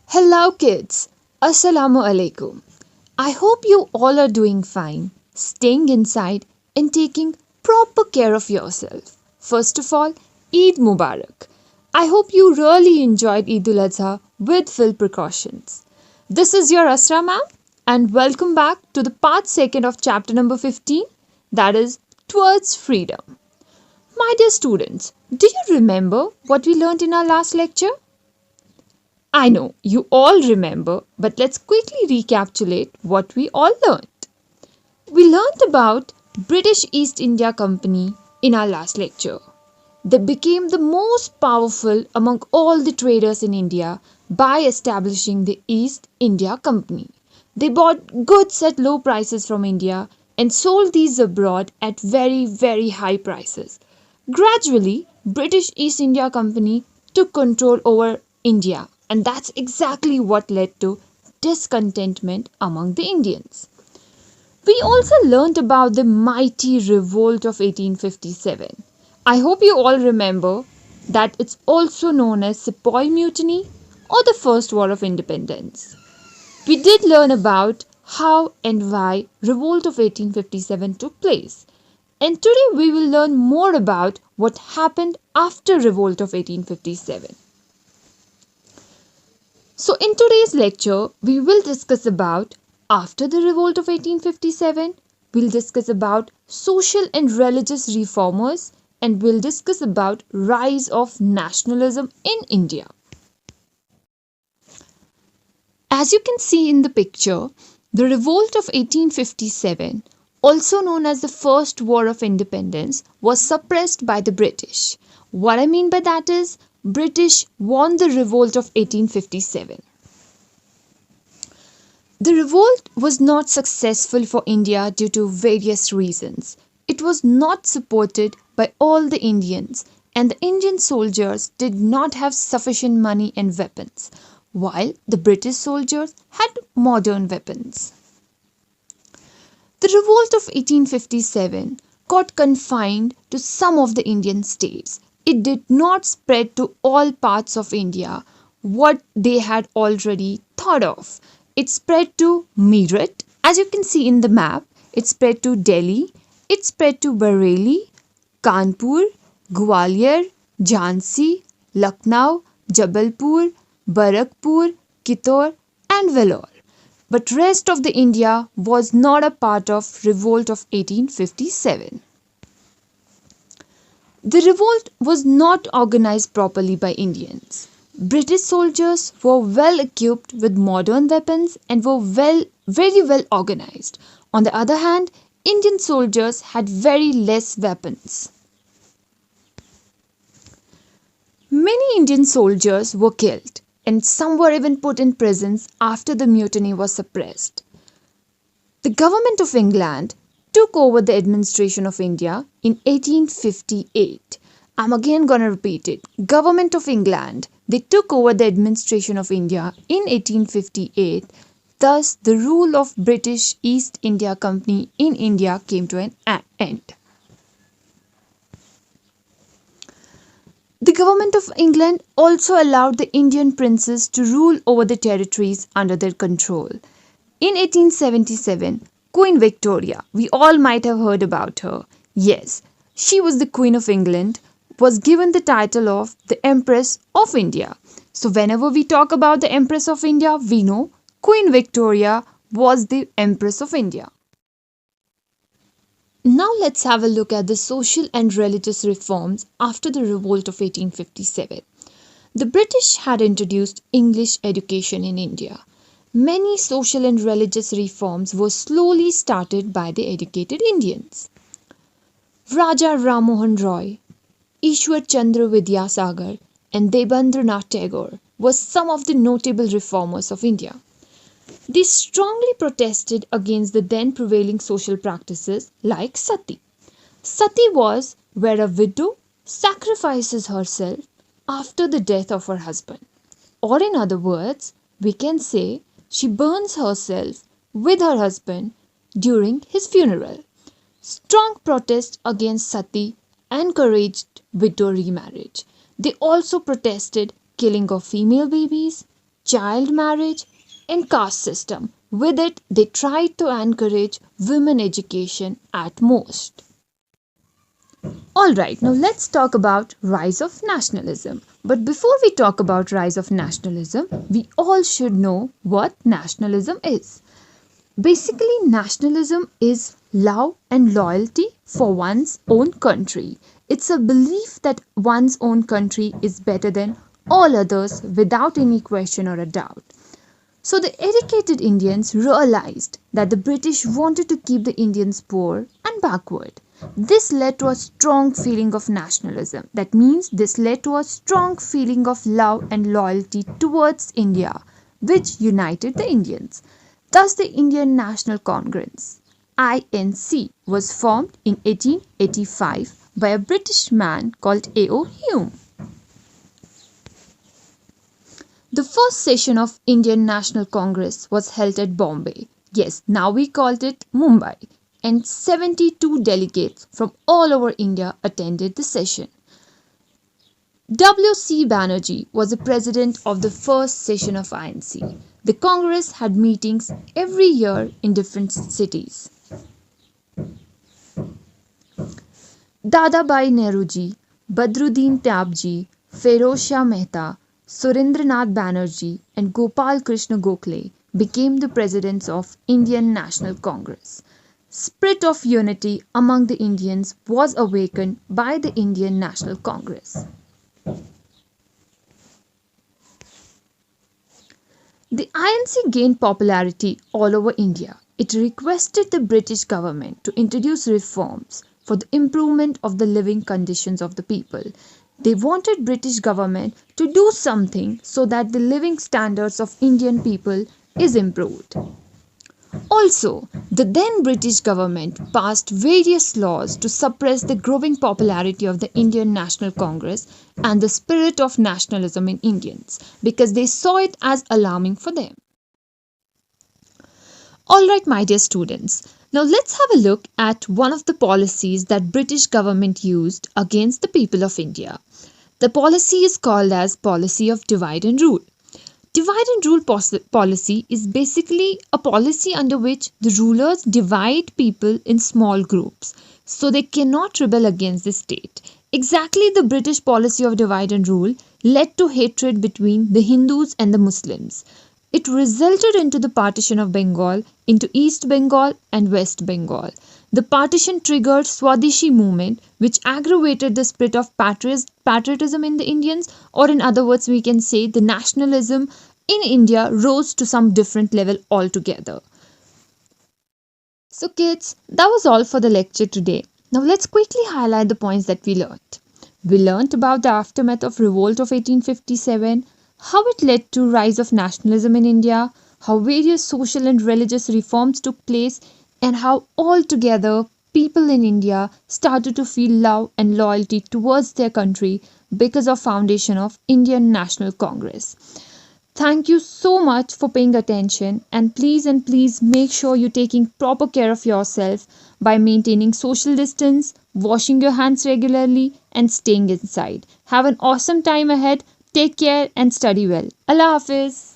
Hello, kids. Assalamu alaikum. I hope you all are doing fine, staying inside, and taking proper care of yourself. First of all, Eid Mubarak. I hope you really enjoyed Eid ul Adha with full precautions. This is your Asra ma'am, and welcome back to the part second of chapter number 15, that is Towards Freedom. My dear students, do you remember what we learned in our last lecture? I know you all remember, but let's quickly recapitulate what we all learned. We learned about British East India Company in our last lecture. They became the most powerful among all the traders in India by establishing the East India Company. They bought goods at low prices from India and sold these abroad at very high prices. Gradually, British East India Company took control over India, and that's exactly what led to discontentment among the Indians. We also learnt about the mighty revolt of 1857. I hope you all remember that it's also known as Sepoy Mutiny or the First War of Independence. We did learn about how and why Revolt of 1857 took place. And today we will learn more about what happened after Revolt of 1857. So in today's lecture, we will discuss about after the revolt of 1857, we'll discuss about social and religious reformers, and we'll discuss about rise of nationalism in India. As you can see in the picture, the revolt of 1857, also known as the First War of Independence, was suppressed by the British. What I mean by that is British won the revolt of 1857. The revolt was not successful for India due to various reasons. It was not supported by all the Indians, and the Indian soldiers did not have sufficient money and weapons, while the British soldiers had modern weapons. The revolt of 1857 got confined to some of the Indian states. It did not spread to all parts of India what they had already thought of. It spread to Meerut, as you can see in the map. It spread to Delhi, it spread to Bareilly, Kanpur, Gwalior, Jhansi, Lucknow, Jabalpur, Barakpur, Kittur and Vellore. But rest of the India was not a part of revolt of 1857. The revolt was not organized properly by Indians. British soldiers were well equipped with modern weapons and were very well organized. On the other hand, Indian soldiers had very less weapons. Many Indian soldiers were killed, and some were even put in prisons after the mutiny was suppressed. The government of England took over the administration of India in 1858. I'm again gonna repeat it. Government of England, they took over the administration of India in 1858. Thus, the rule of British East India Company in India came to an end. The government of England also allowed the Indian princes to rule over the territories under their control. In 1877, Queen Victoria, we all might have heard about her. Yes, she was the Queen of England, was given the title of the Empress of India. So whenever we talk about the Empress of India, we know Queen Victoria was the Empress of India. Now let's have a look at the social and religious reforms after the revolt of 1857. The British had introduced English education in India. Many social and religious reforms were slowly started by the educated Indians. Raja Ram Mohan Roy, Ishwar Chandra Vidyasagar and Debendranath Tagore were some of the notable reformers of India. They strongly protested against the then prevailing social practices like sati. Sati was where a widow sacrifices herself after the death of her husband. Or in other words, we can say she burns herself with her husband during his funeral. Strong protest against sati encouraged widow remarriage. They also protested killing of female babies, child marriage, and caste system. With it, they tried to encourage women education at most. Alright, now let's talk about rise of nationalism. But before we talk about rise of nationalism, we all should know what nationalism is. Basically, nationalism is love and loyalty for one's own country. It's a belief that one's own country is better than all others without any question or a doubt. So the educated Indians realized that the British wanted to keep the Indians poor and backward. This led to a strong feeling of nationalism. That means this led to a strong feeling of love and loyalty towards India, which united the Indians. Thus, the Indian National Congress (INC) was formed in 1885 by a British man called A.O. Hume. The first session of Indian National Congress was held at Bombay. Yes, now we called it Mumbai. And 72 delegates from all over India attended the session. W.C. Banerjee was the president of the first session of INC. The Congress had meetings every year in different cities. Dadabhai Nehruji, Badruddin Tyabji, Feroz Shah Mehta, Surendranath Banerjee and Gopal Krishna Gokhale became the presidents of Indian National Congress. Spirit of unity among the Indians was awakened by the Indian National Congress. The INC gained popularity all over India. It requested the British government to introduce reforms for the improvement of the living conditions of the people. They wanted British government to do something so that the living standards of Indian people is improved. Also, the then British government passed various laws to suppress the growing popularity of the Indian National Congress and the spirit of nationalism in Indians because they saw it as alarming for them. Alright, my dear students, now let's have a look at one of the policies that British government used against the people of India. The policy is called as policy of divide and rule. Divide and rule policy is basically a policy under which the rulers divide people in small groups so they cannot rebel against the state. Exactly, the British policy of divide and rule led to hatred between the Hindus and the Muslims. It resulted into the partition of Bengal into East Bengal and West Bengal. The partition triggered Swadeshi movement, which aggravated the spirit of patriotism in the Indians, or in other words, we can say the nationalism in India rose to some different level altogether. So kids, that was all for the lecture today. Now let's quickly highlight the points that we learnt. We learnt about the aftermath of Revolt of 1857, how it led to rise of nationalism in India, how various social and religious reforms took place, and how altogether people in India started to feel love and loyalty towards their country because of foundation of Indian National Congress. Thank you so much for paying attention, and please make sure you're taking proper care of yourself by maintaining social distance, washing your hands regularly and staying inside. Have an awesome time ahead. Take care and study well. Allah Hafiz.